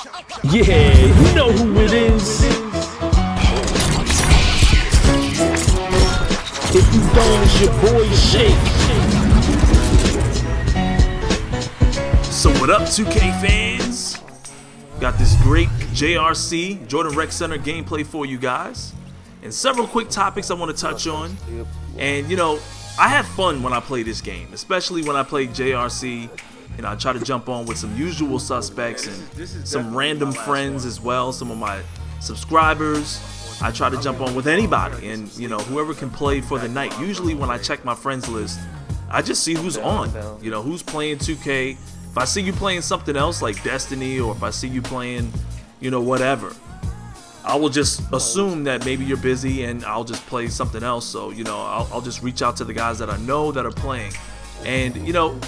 Yeah, you know who it is. If you don't, it's your boy Shake. So what up, 2K fans? Got this great JRC, Jordan Rec Center gameplay for you guys. And several quick topics I want to touch on. And you know, I had fun when I played this game, especially when I played JRC. You know, I try to jump on with some usual suspects and some random friends as well, some of my subscribers. I try to jump on with anybody and, you know, whoever can play for the night. Usually when I check my friends list, I just see who's on, you know, who's playing 2K. If I see you playing something else like Destiny, or if I see you playing, you know, whatever, I will just assume that maybe you're busy and I'll just play something else. So, you know, I'll just reach out to the guys that I know that are playing. And, you know,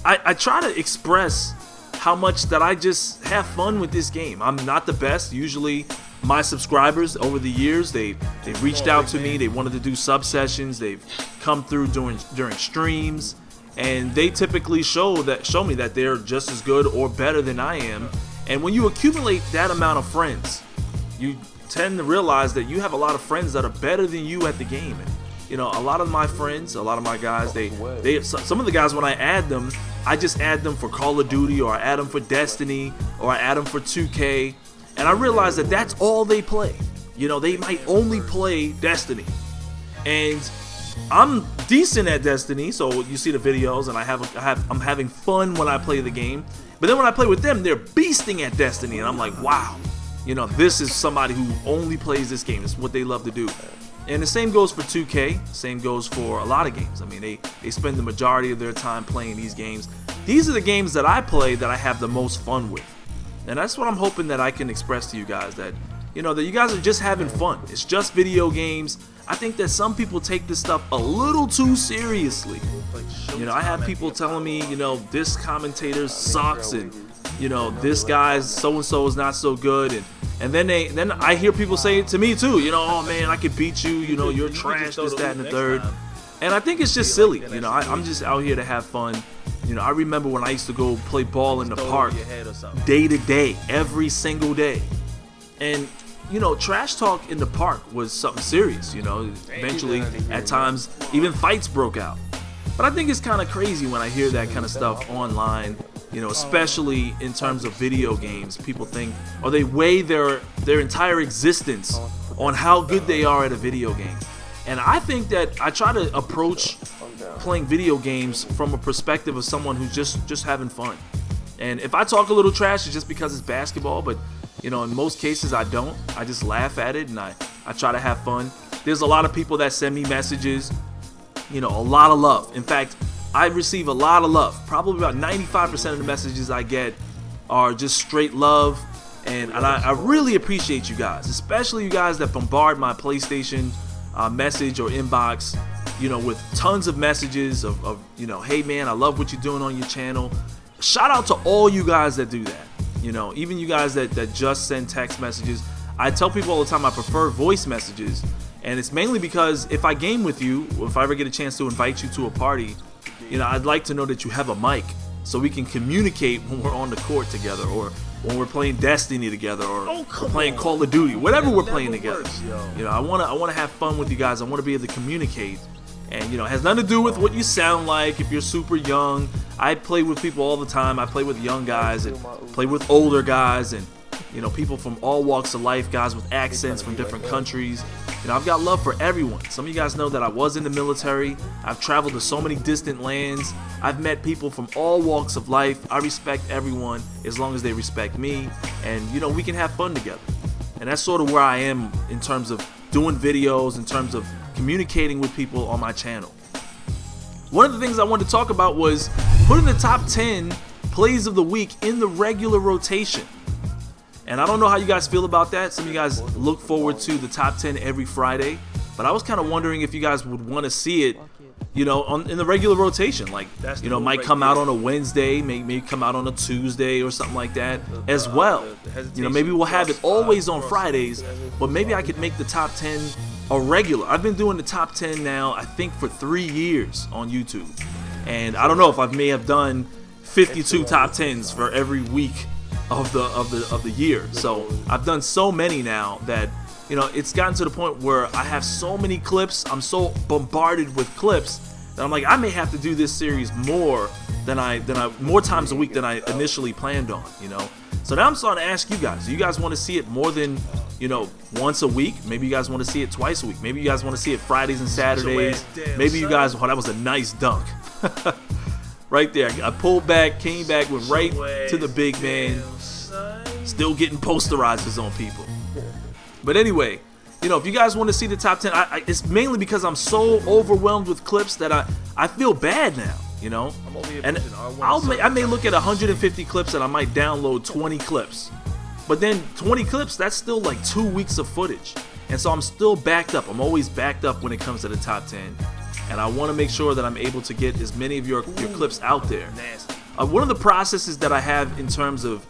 I try to express how much that I just have fun with this game. I'm not the best. Usually my subscribers over the years, they've reached out to me. They wanted to do sub sessions. They've come through during streams, and they typically show me that they're just as good or better than I am. And when you accumulate that amount of friends, you tend to realize that you have a lot of friends that are better than you at the game. And, you know, a lot of my friends, a lot of my guys, some of the guys, when I add them, I just add them for Call of Duty, or I add them for Destiny, or I add them for 2K, and I realize that that's all they play. You know, they might only play Destiny, and I'm decent at Destiny, so you see the videos, and I'm having fun when I play the game. But then when I play with them, they're beasting at Destiny, and I'm like, wow, you know, this is somebody who only plays this game. It's what they love to do. And the same goes for 2K, same goes for a lot of games. I mean, they spend the majority of their time playing these games. These are the games that I play that I have the most fun with. And that's what I'm hoping that I can express to you guys, that, you know, that you guys are just having fun. It's just video games. I think that some people take this stuff a little too seriously. You know, I have people telling me, you know, this commentator sucks, and, you know, this guy's so-and-so is not so good, and then I hear people say it to me too, you know, oh man, I could beat you, you know, you're trash, this, that, and the third. And I think it's just silly, you know, I'm just out here to have fun. You know, I remember when I used to go play ball in the park day to day, every single day. And, you know, trash talk in the park was something serious, you know. Eventually, at times, even fights broke out. But I think it's kind of crazy when I hear that kind of stuff online. You know, especially in terms of video games, people think, or they weigh their entire existence on how good they are at a video game. And I think that I try to approach playing video games from a perspective of someone who's just having fun. And if I talk a little trash, it's just because it's basketball, but, you know, in most cases I don't. I just laugh at it, and I try to have fun. There's a lot of people that send me messages, you know, a lot of love. In fact, I receive a lot of love. Probably about 95% of the messages I get are just straight love, and I really appreciate you guys, especially you guys that bombard my PlayStation message or inbox, you know, with tons of messages of, you know, hey man, I love what you're doing on your channel. Shout out to all you guys that do that. You know, even you guys that just send text messages. I tell people all the time I prefer voice messages, and it's mainly because if I game with you, or if I ever get a chance to invite you to a party, you know, I'd like to know that you have a mic so we can communicate when we're on the court together, or when we're playing Destiny together, or we're playing Call of Duty, whatever we're playing together. You know, I wanna have fun with you guys. I want to be able to communicate, and, you know, it has nothing to do with what you sound like. If you're super young, I play with people all the time. I play with young guys and play with older guys, and, you know, people from all walks of life, guys with accents from different countries. You know, I've got love for everyone. Some of you guys know that I was in the military. I've traveled to so many distant lands. I've met people from all walks of life. I respect everyone as long as they respect me. And, you know, we can have fun together. And that's sort of where I am in terms of doing videos, in terms of communicating with people on my channel. One of the things I wanted to talk about was putting the top 10 plays of the week in the regular rotation. And I don't know how you guys feel about that. Some of you guys look forward to the top 10 every Friday, but I was kind of wondering if you guys would want to see it, you know, in the regular rotation. Like, you know, might come out on a Wednesday, maybe come out on a Tuesday or something like that as well. You know, maybe we'll have it always on Fridays, but maybe I could make the top 10 a regular. I've been doing the top 10 now, I think, for 3 years on YouTube. And I don't know if I may have done 52 top 10s for every week of the year. So I've done so many now that, you know, it's gotten to the point where I have so many clips. I'm so bombarded with clips that I'm like, I may have to do this series more more times a week than I initially planned on, you know. So now I'm starting to ask you guys, do you guys want to see it more than, you know, once a week? Maybe you guys want to see it twice a week. Maybe you guys want to see it Fridays and Saturdays. Maybe you guys, that was a nice dunk. Right there. I pulled back, came back, went right to the big man. Still getting posterizers on people. But anyway, you know, if you guys want to see the top 10, it's mainly because I'm so overwhelmed with clips that I feel bad now, you know. And I may look at 150 clips and I might download 20 clips. But then 20 clips, that's still like 2 weeks of footage. And so I'm still backed up. I'm always backed up when it comes to the top 10. And I want to make sure that I'm able to get as many of your clips out there. One of the processes that I have in terms of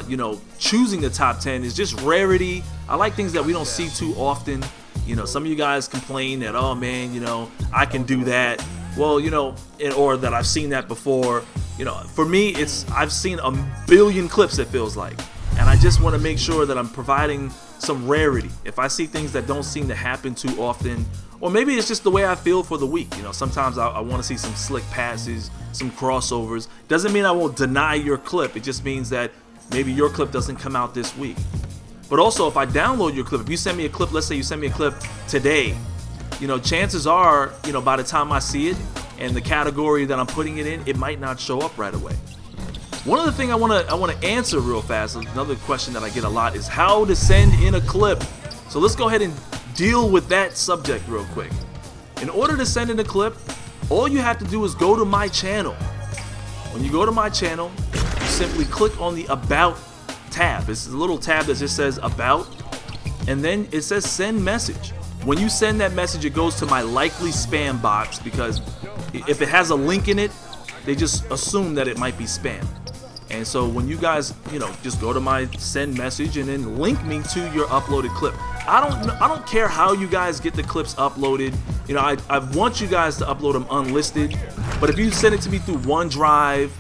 you know, choosing the top 10 is just rarity. I like things that we don't see too often. You know, some of you guys complain that, oh man, you know, I can do that. Well, you know, or that I've seen that before. You know, for me, I've seen a billion clips, it feels like. And I just want to make sure that I'm providing some rarity. If I see things that don't seem to happen too often, or maybe it's just the way I feel for the week. You know, sometimes I want to see some slick passes, some crossovers. Doesn't mean I won't deny your clip. It just means that maybe your clip doesn't come out this week. But also, if I download your clip, if you send me a clip, let's say you send me a clip today, you know, chances are, you know, by the time I see it and the category that I'm putting it in, it might not show up right away. One other thing I want to answer real fast, another question that I get a lot, is how to send in a clip. So let's go ahead and deal with that subject real quick. In order to send in a clip, all you have to do is go to my channel. When you go to my channel, you simply click on the About tab. It's a little tab that just says About, and then it says Send Message. When you send that message, it goes to my likely spam box, because if it has a link in it, they just assume that it might be spam. And so when you guys, you know, just go to my send message and then link me to your uploaded clip. I don't care how you guys get the clips uploaded. You know, I want you guys to upload them unlisted. But if you send it to me through OneDrive,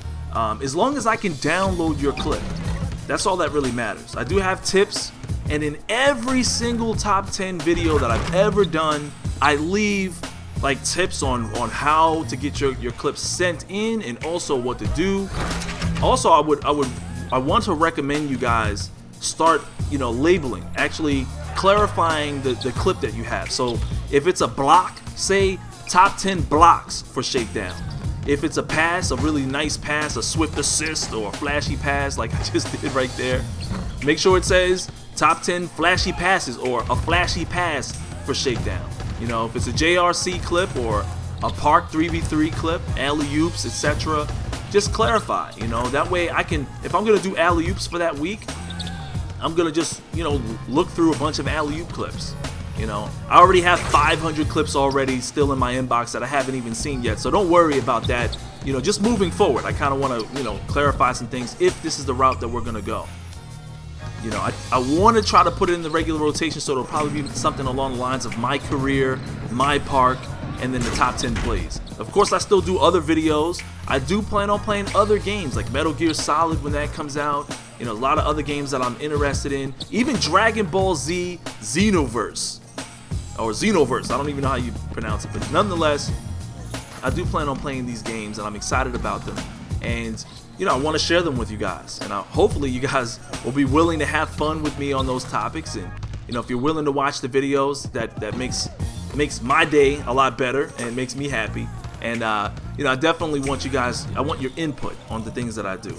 as long as I can download your clip, that's all that really matters. I do have tips, and in every single top 10 video that I've ever done, I leave like tips on how to get your clips sent in, and also what to do. Also, I want to recommend you guys start, you know, labeling, actually clarifying the clip that you have. So if it's a block, say top 10 blocks for Shakedown. If it's a pass, a really nice pass, a swift assist, or a flashy pass like I just did right there, make sure it says top 10 flashy passes or a flashy pass for Shakedown. You know, if it's a JRC clip or a Park 3v3 clip, alley-oops, etc., just clarify, you know, that way I can, if I'm gonna do alley-oops for that week, I'm gonna just, you know, look through a bunch of alley-oop clips. You know, I already have 500 clips already still in my inbox that I haven't even seen yet, so don't worry about that. You know, just moving forward, I kind of want to, you know, clarify some things if this is the route that we're gonna go. You know, I want to try to put it in the regular rotation, so it'll probably be something along the lines of my career, my park, and then the top 10 plays. Of course, I still do other videos. I do plan on playing other games like Metal Gear Solid when that comes out. You know, a lot of other games that I'm interested in. Even Dragon Ball Z Xenoverse. Or Xenoverse, I don't even know how you pronounce it. But nonetheless, I do plan on playing these games, and I'm excited about them. And, you know, I want to share them with you guys. And hopefully you guys will be willing to have fun with me on those topics. And, you know, if you're willing to watch the videos, that makes my day a lot better and makes me happy. And you know, I definitely want you guys, I want your input on the things that I do.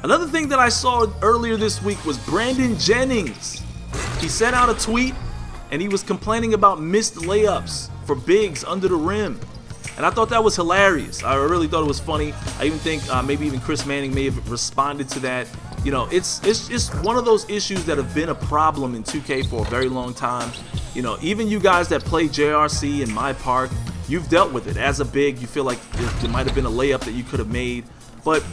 Another thing that I saw earlier this week was Brandon Jennings. He sent out a tweet and he was complaining about missed layups for bigs under the rim. And I thought that was hilarious. I really thought it was funny. I even think maybe even Chris Manning may have responded to that. You know, it's just one of those issues that have been a problem in 2K for a very long time. You know, even you guys that play JRC in my park, you've dealt with it. As a big, you feel like there might have been a layup that you could have made. But,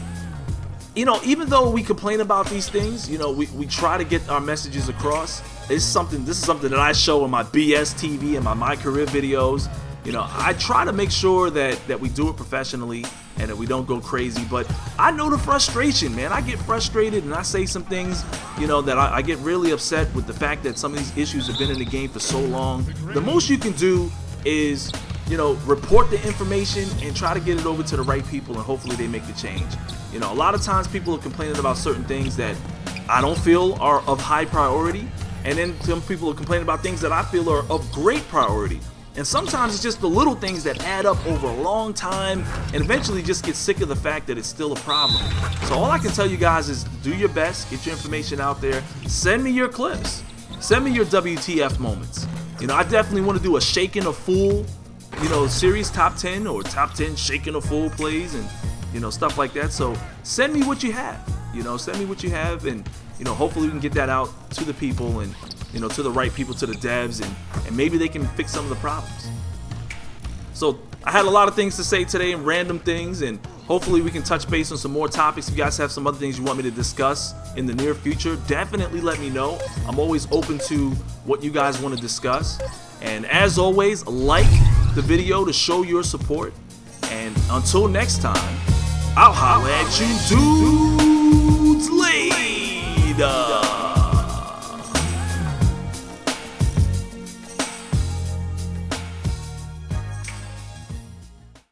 you know, even though we complain about these things, you know, we try to get our messages across. This is something that I show in my BS TV and my career videos. You know, I try to make sure that we do it professionally, and that we don't go crazy. But I know the frustration, man. I get frustrated and I say some things, that I get really upset with the fact that some of these issues have been in the game for so long. The most you can do is, report the information and try to get it over to the right people, and hopefully they make the change. A lot of times people are complaining about certain things that I don't feel are of high priority, and then some people are complaining about things that I feel are of great priority. And sometimes it's just the little things that add up over a long time and eventually just get sick of the fact that it's still a problem. So all I can tell you guys is do your best, get your information out there, send me your clips, send me your WTF moments. I definitely want to do a shaking a fool, series top 10 or top 10 shaking a fool plays and, stuff like that. So send me what you have, send me what you have, and, hopefully we can get that out to the people and, to the right people, to the devs, and maybe they can fix some of the problems. So I had a lot of things to say today and random things, and hopefully we can touch base on some more topics. If you guys have some other things you want me to discuss in the near future, definitely let me know. I'm always open to what you guys want to discuss. And as always, like the video to show your support. And until next time, I'll holla at you dudes later.